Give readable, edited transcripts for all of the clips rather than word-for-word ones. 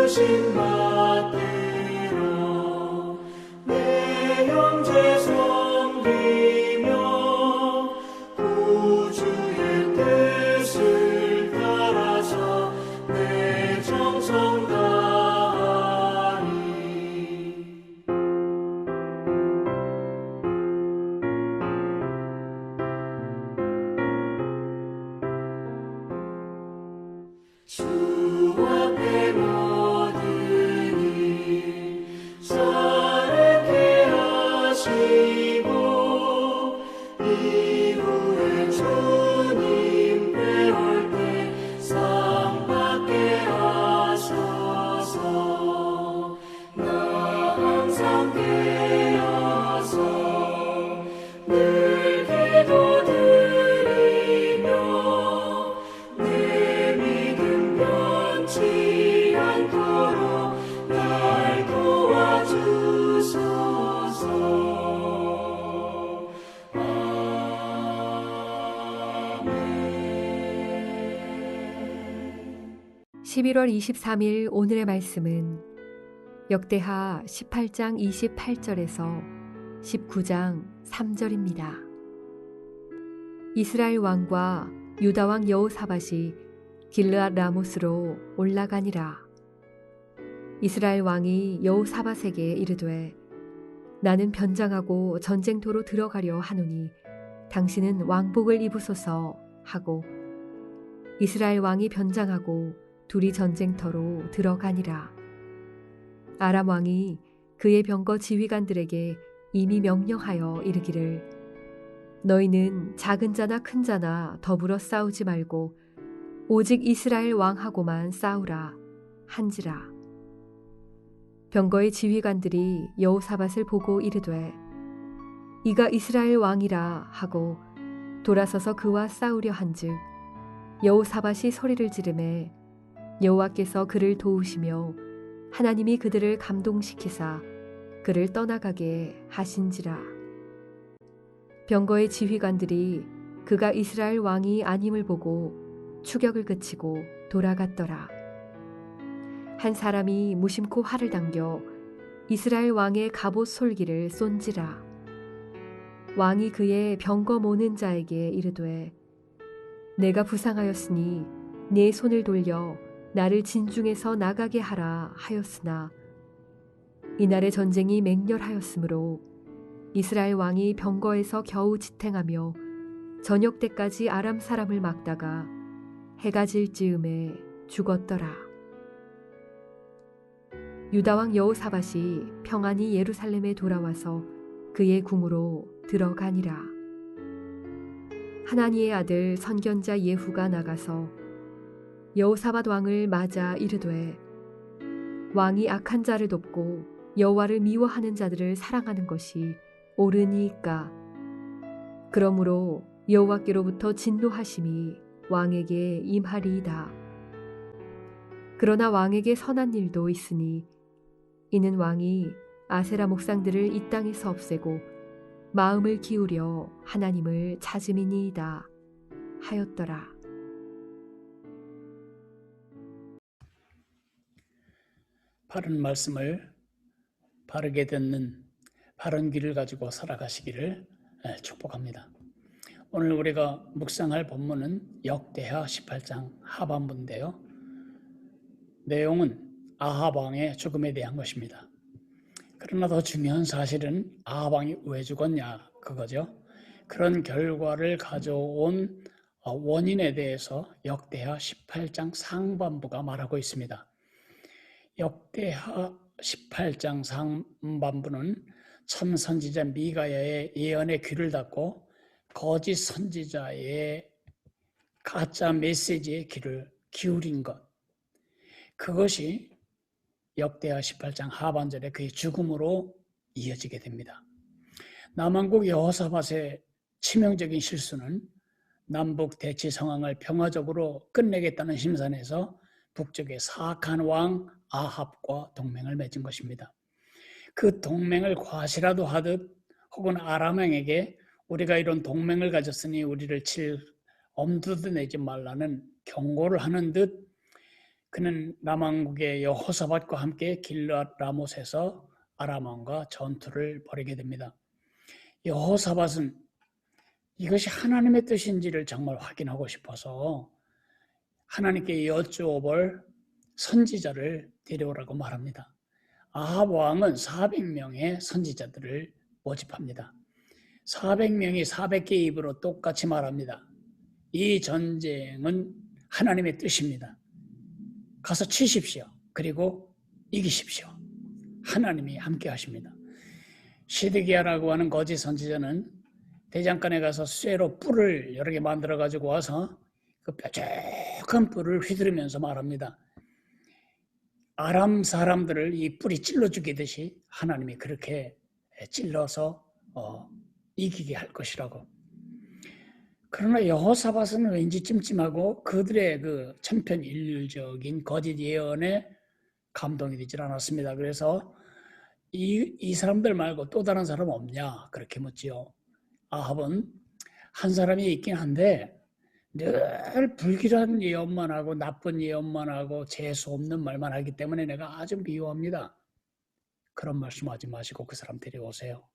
부르심 받들어 내 형제 섬기며 구주의 뜻을 따라서 내 정성 다하리. 주 앞에 모든 일 사르게 하시고 이후에 주님 뵈올 때 상 받게 하소서. 나 항상 깨어서 늘 기도드리며 내 믿음 변치 않도록 날 도와주소서. 아멘. 11월 23일 오늘의 말씀은 역대하 18장 28절에서 19장 3절입니다. 이스라엘 왕과 유다 왕 여호사밧이 길르앗 라못으로 올라가니라. 이스라엘 왕이 여호사밧에게 이르되 나는 변장하고 전쟁터로 들어가려 하노니 당신은 왕복을 입으소서 하고 이스라엘 왕이 변장하고 둘이 전쟁터로 들어가니라. 아람 왕이 그의 병거 지휘관들에게 이미 명령하여 이르기를 너희는 작은 자나 큰 자나 더불어 싸우지 말고 오직 이스라엘 왕하고만 싸우라 한지라. 병거의 지휘관들이 여호사밧을 보고 이르되 이가 이스라엘 왕이라 하고 돌아서서 그와 싸우려 한즉 여호사밧이 소리를 지르매 여호와께서 그를 도우시며 하나님이 그들을 감동시키사 그를 떠나가게 하신지라. 병거의 지휘관들이 그가 이스라엘 왕이 아님을 보고 추격을 그치고 돌아갔더라. 한 사람이 무심코 활을 당겨 이스라엘 왕의 갑옷 솔기를 쏜지라. 왕이 그의 병거 모는 자에게 이르되 내가 부상하였으니 네 손을 돌려 나를 진중에서 나가게 하라 하였으나 이날의 전쟁이 맹렬하였으므로 이스라엘 왕이 병거에서 겨우 지탱하며 저녁 때까지 아람 사람을 막다가 해가 질 즈음에 죽었더라. 유다 왕 여호사밧이 평안히 예루살렘에 돌아와서 그의 궁으로 들어가니라. 하나니의 아들 선견자 예후가 나가서 여호사밧 왕을 맞아 이르되 왕이 악한 자를 돕고 여호와를 미워하는 자들을 사랑하는 것이 옳으니이까. 그러므로 여호와께로부터 진노하심이 왕에게 임하리이다. 그러나 왕에게 선한 일도 있으니 이는 왕이 아세라 목상들을 이 땅에서 없애고 마음을 기울여 하나님을 찾음이니이다 하였더라. 바른 말씀을 바르게 듣는 바른 귀를 가지고 살아가시기를 축복합니다. 오늘 우리가 묵상할 본문은 역대하 18장 하반부인데요. 내용은 아합 왕의 죽음에 대한 것입니다. 그러나 더 중요한 사실은 아합 왕이 왜 죽었냐 그거죠. 그런 결과를 가져온 원인에 대해서 역대하 18장 상반부가 말하고 있습니다. 역대하 18장 상반부는 참 선지자 미가야의 예언에 귀를 닫고 거짓 선지자의 가짜 메시지에 귀를 기울인 것, 그것이 역대하 18장 하반절에 그의 죽음으로 이어지게 됩니다. 남왕국 여호사밧의 치명적인 실수는 남북 대치 상황을 평화적으로 끝내겠다는 심산에서 북쪽의 사악한 왕 아합과 동맹을 맺은 것입니다. 그 동맹을 과시라도 하듯 혹은 아람 왕에게 우리가 이런 동맹을 가졌으니 우리를 칠 엄두도 내지 말라는 경고를 하는 듯 그는 남왕국의 여호사밧과 함께 길르앗 라못에서 아람 왕과 전투를 벌이게 됩니다. 여호사밧은 이것이 하나님의 뜻인지를 정말 확인하고 싶어서 하나님께 여쭈어볼 선지자를 데려오라고 말합니다. 아합 왕은 400명의 선지자들을 모집합니다. 400명이 400개의 입으로 똑같이 말합니다. 이 전쟁은 하나님의 뜻입니다. 가서 치십시오. 그리고 이기십시오. 하나님이 함께 하십니다. 시드기야라고 하는 거짓 선지자는 대장간에 가서 쇠로 뿔을 여러 개 만들어 가지고 와서 그 뾰족한 뿔을 휘두르면서 말합니다. 아람 사람들을 이 뿔이 찔러 죽이듯이 하나님이 그렇게 찔러서 이기게 할 것이라고. 그러나 여호사밧은 왠지 찜찜하고 그들의 그 천편일률적인 거짓 예언에 감동이 되질 않았습니다. 그래서 이 사람들 말고 또 다른 사람 없냐 그렇게 묻지요. 아합은 한 사람이 있긴 한데 늘 불길한 예언만 하고 나쁜 예언만 하고 재수 없는 말만 하기 때문에 내가 아주 미워합니다. 그런 말씀하지 마시고 그 사람 데려오세요.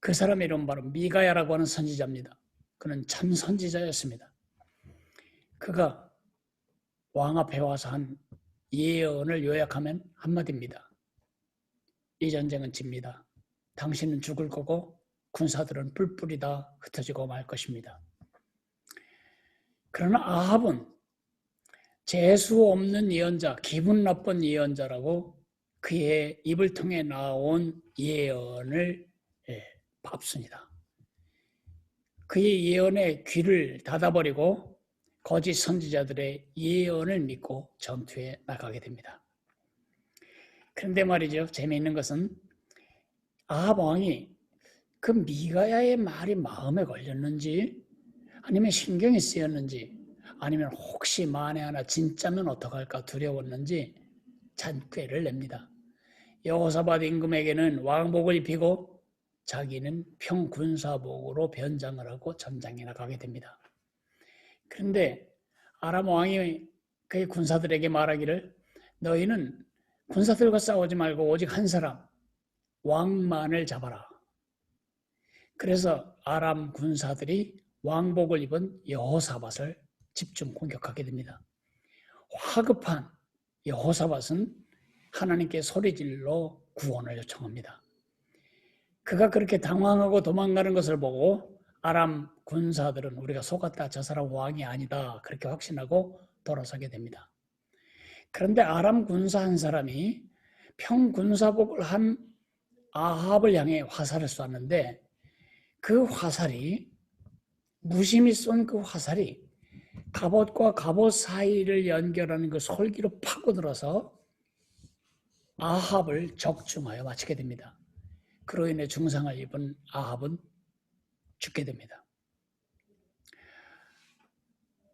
그 사람의 이름 바로 미가야라고 하는 선지자입니다. 그는 참 선지자였습니다. 그가 왕 앞에 와서 한 예언을 요약하면 한마디입니다. 이 전쟁은 집니다. 당신은 죽을 거고 군사들은 뿔뿔이 다 흩어지고 말 것입니다. 그러나 아합은 재수 없는 예언자, 기분 나쁜 예언자라고 그의 입을 통해 나온 예언을 밟습니다. 그의 예언에 귀를 닫아버리고 거짓 선지자들의 예언을 믿고 전투에 나가게 됩니다. 그런데 말이죠. 재미있는 것은 아합 왕이 그 미가야의 말이 마음에 걸렸는지 아니면 신경이 쓰였는지 아니면 혹시 만에 하나 진짜면 어떡할까 두려웠는지 잔꾀를 냅니다. 여호사밧 임금에게는 왕복을 입히고 자기는 평군사복으로 변장을 하고 전장에 나가게 됩니다. 그런데 아람 왕이 그의 군사들에게 말하기를 너희는 군사들과 싸우지 말고 오직 한 사람 왕만을 잡아라. 그래서 아람 군사들이 왕복을 입은 여호사밧을 집중 공격하게 됩니다. 화급한 여호사밧은 하나님께 소리질러 구원을 요청합니다. 그가 그렇게 당황하고 도망가는 것을 보고 아람 군사들은 우리가 속았다. 저 사람 왕이 아니다. 그렇게 확신하고 돌아서게 됩니다. 그런데 아람 군사 한 사람이 평군사복을 한 아합을 향해 화살을 쐈는데 그 화살이 무심히 쏜 그 화살이 갑옷과 갑옷 사이를 연결하는 그 솔기로 파고들어서 아합을 적중하여 마치게 됩니다. 그로 인해 중상을 입은 아합은 죽게 됩니다.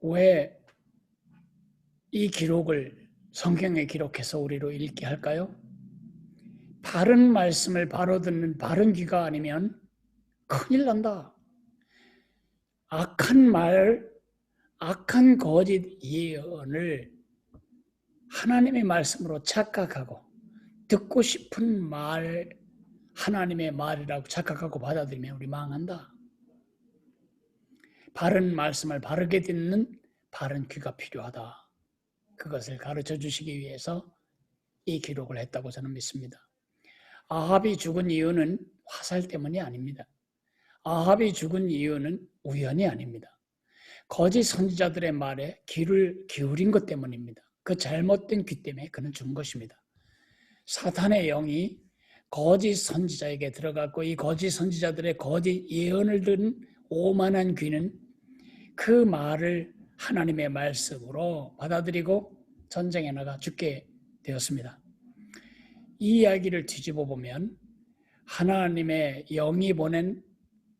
왜 이 기록을 성경에 기록해서 우리로 읽게 할까요? 바른 말씀을 바로 듣는 바른 귀가 아니면 큰일 난다. 악한 말, 악한 거짓 예언을 하나님의 말씀으로 착각하고 듣고 싶은 말, 하나님의 말이라고 착각하고 받아들이면 우리 망한다. 바른 말씀을 바르게 듣는 바른 귀가 필요하다. 그것을 가르쳐 주시기 위해서 이 기록을 했다고 저는 믿습니다. 아합이 죽은 이유는 화살 때문이 아닙니다. 아합이 죽은 이유는 우연이 아닙니다. 거짓 선지자들의 말에 귀를 기울인 것 때문입니다. 그 잘못된 귀 때문에 그는 죽은 것입니다. 사탄의 영이 거짓 선지자에게 들어갔고 이 거짓 선지자들의 거짓 예언을 들은 오만한 귀는 그 말을 하나님의 말씀으로 받아들이고 전쟁에 나가 죽게 되었습니다. 이 이야기를 뒤집어 보면 하나님의 영이 보낸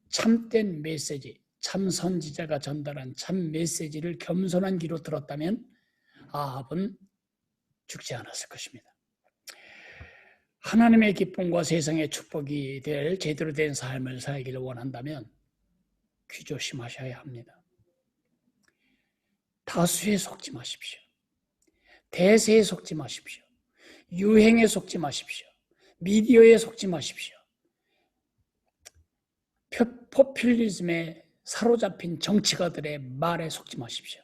참된 메시지, 참 선지자가 전달한 참 메시지를 겸손한 귀로 들었다면 아합은 죽지 않았을 것입니다. 하나님의 기쁨과 세상의 축복이 될 제대로 된 삶을 살기를 원한다면 귀조심하셔야 합니다. 다수에 속지 마십시오. 대세에 속지 마십시오. 유행에 속지 마십시오. 미디어에 속지 마십시오. 포퓰리즘에 사로잡힌 정치가들의 말에 속지 마십시오.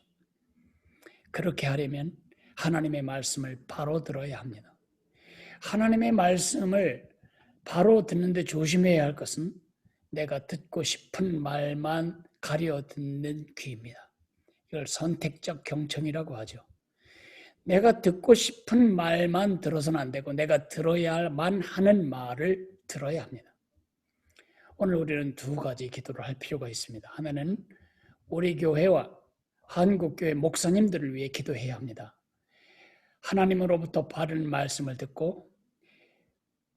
그렇게 하려면 하나님의 말씀을 바로 들어야 합니다. 하나님의 말씀을 바로 듣는데 조심해야 할 것은 내가 듣고 싶은 말만 가려 듣는 귀입니다. 이걸 선택적 경청이라고 하죠. 내가 듣고 싶은 말만 들어서는 안 되고 내가 들어야만 하는 말을 들어야 합니다. 오늘 우리는 두 가지 기도를 할 필요가 있습니다. 하나는 우리 교회와 한국교회 목사님들을 위해 기도해야 합니다. 하나님으로부터 바른 말씀을 듣고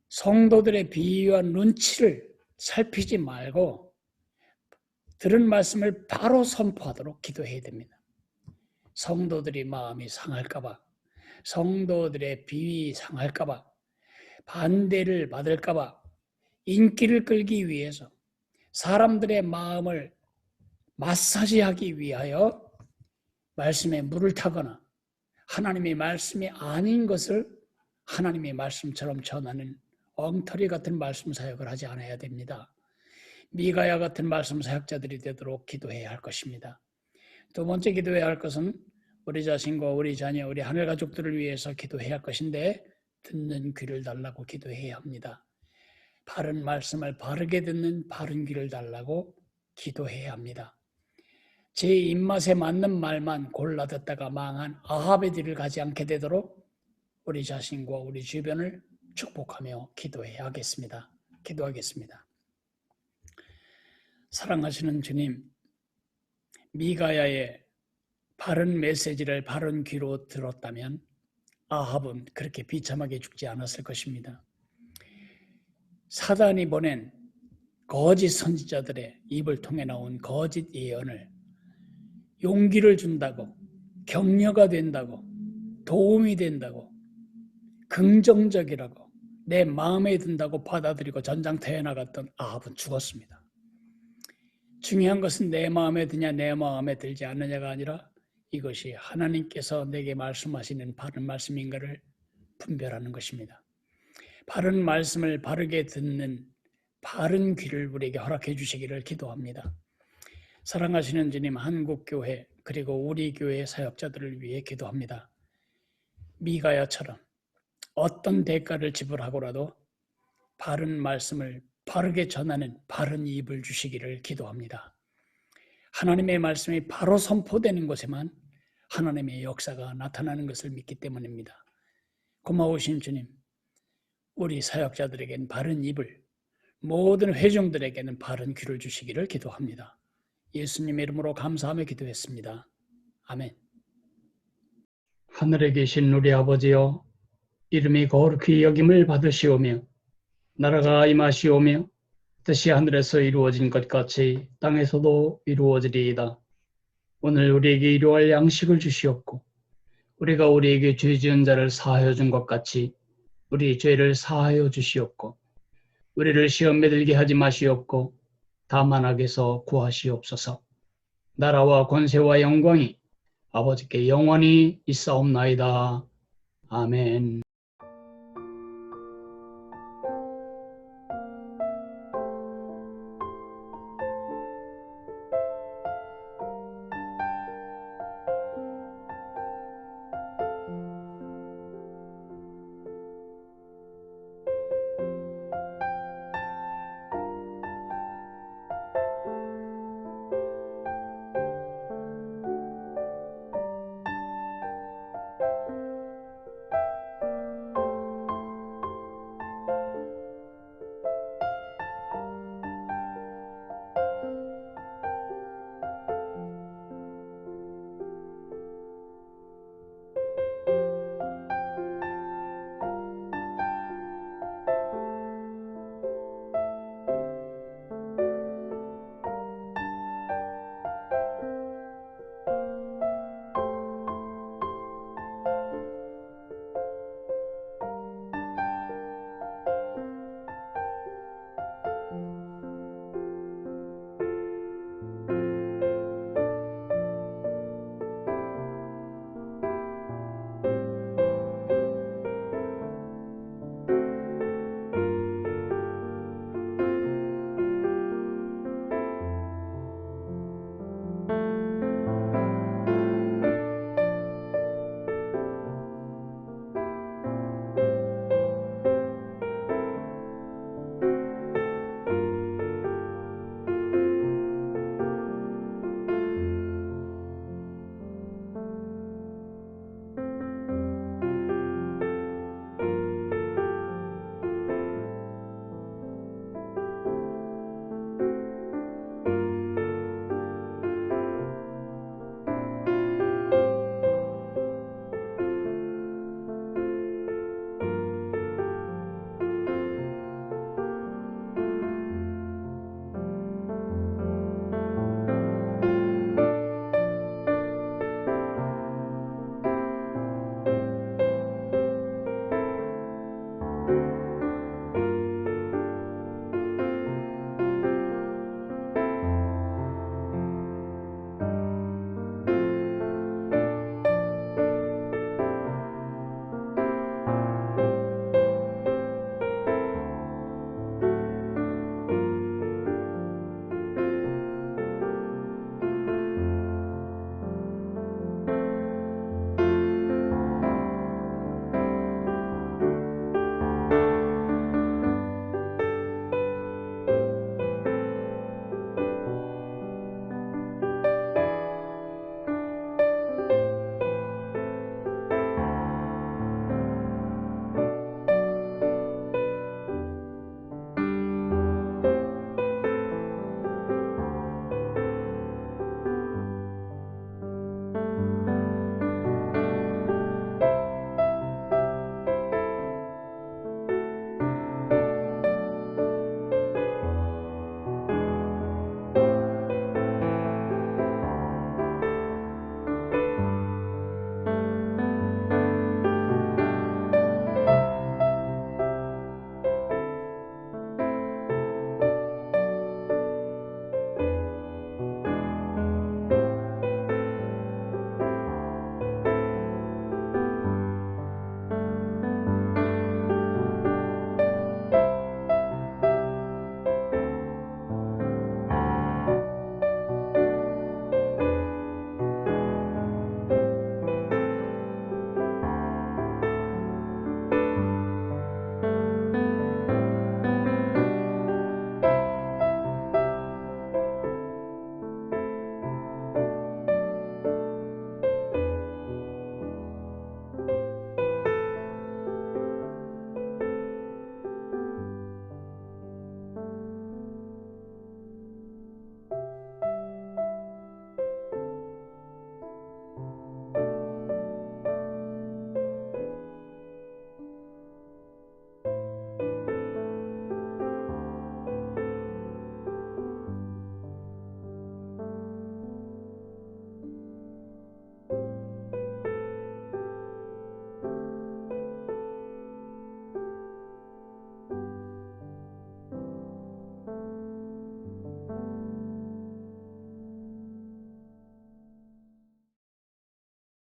성도들의 비위와 눈치를 살피지 말고 들은 말씀을 바로 선포하도록 기도해야 됩니다. 성도들이 마음이 상할까 봐, 성도들의 비위 상할까 봐, 반대를 받을까 봐, 인기를 끌기 위해서 사람들의 마음을 마사지하기 위하여 말씀에 물을 타거나 하나님의 말씀이 아닌 것을 하나님의 말씀처럼 전하는 엉터리 같은 말씀 사역을 하지 않아야 됩니다. 미가야 같은 말씀 사역자들이 되도록 기도해야 할 것입니다. 두 번째 기도해야 할 것은 우리 자신과 우리 자녀, 우리 하늘 가족들을 위해서 기도해야 할 것인데 듣는 귀를 달라고 기도해야 합니다. 바른 말씀을 바르게 듣는 바른 귀를 달라고 기도해야 합니다. 제 입맛에 맞는 말만 골라 듣다가 망한 아합의 뒤를 가지 않게 되도록 우리 자신과 우리 주변을 축복하며 기도해야겠습니다. 기도하겠습니다. 사랑하시는 주님, 미가야의 바른 메시지를 바른 귀로 들었다면 아합은 그렇게 비참하게 죽지 않았을 것입니다. 사단이 보낸 거짓 선지자들의 입을 통해 나온 거짓 예언을 용기를 준다고, 격려가 된다고, 도움이 된다고, 긍정적이라고, 내 마음에 든다고 받아들이고 전장터에 나갔던 아합은 죽었습니다. 중요한 것은 내 마음에 드냐 내 마음에 들지 않느냐가 아니라 이것이 하나님께서 내게 말씀하시는 바른 말씀인가를 분별하는 것입니다. 바른 말씀을 바르게 듣는 바른 귀를 우리에게 허락해 주시기를 기도합니다. 사랑하시는 주님, 한국교회 그리고 우리 교회 사역자들을 위해 기도합니다. 미가야처럼 어떤 대가를 지불하고라도 바른 말씀을 바르게 전하는 바른 입을 주시기를 기도합니다. 하나님의 말씀이 바로 선포되는 곳에만 하나님의 역사가 나타나는 것을 믿기 때문입니다. 고마우신 주님, 우리 사역자들에게는 바른 입을, 모든 회중들에게는 바른 귀를 주시기를 기도합니다. 예수님의 이름으로 감사하며 기도했습니다. 아멘. 하늘에 계신 우리 아버지여, 이름이 거룩히 여김을 받으시오며 나라가 임하시오며 뜻이 하늘에서 이루어진 것 같이 땅에서도 이루어지리이다. 오늘 우리에게 일용할 양식을 주시옵고 우리가 우리에게 죄 지은 자를 사하여 준 것 같이 우리 죄를 사하여 주시옵고 우리를 시험에 들게 하지 마시옵고 다만 악에서 구하시옵소서. 나라와 권세와 영광이 아버지께 영원히 있사옵나이다. 아멘.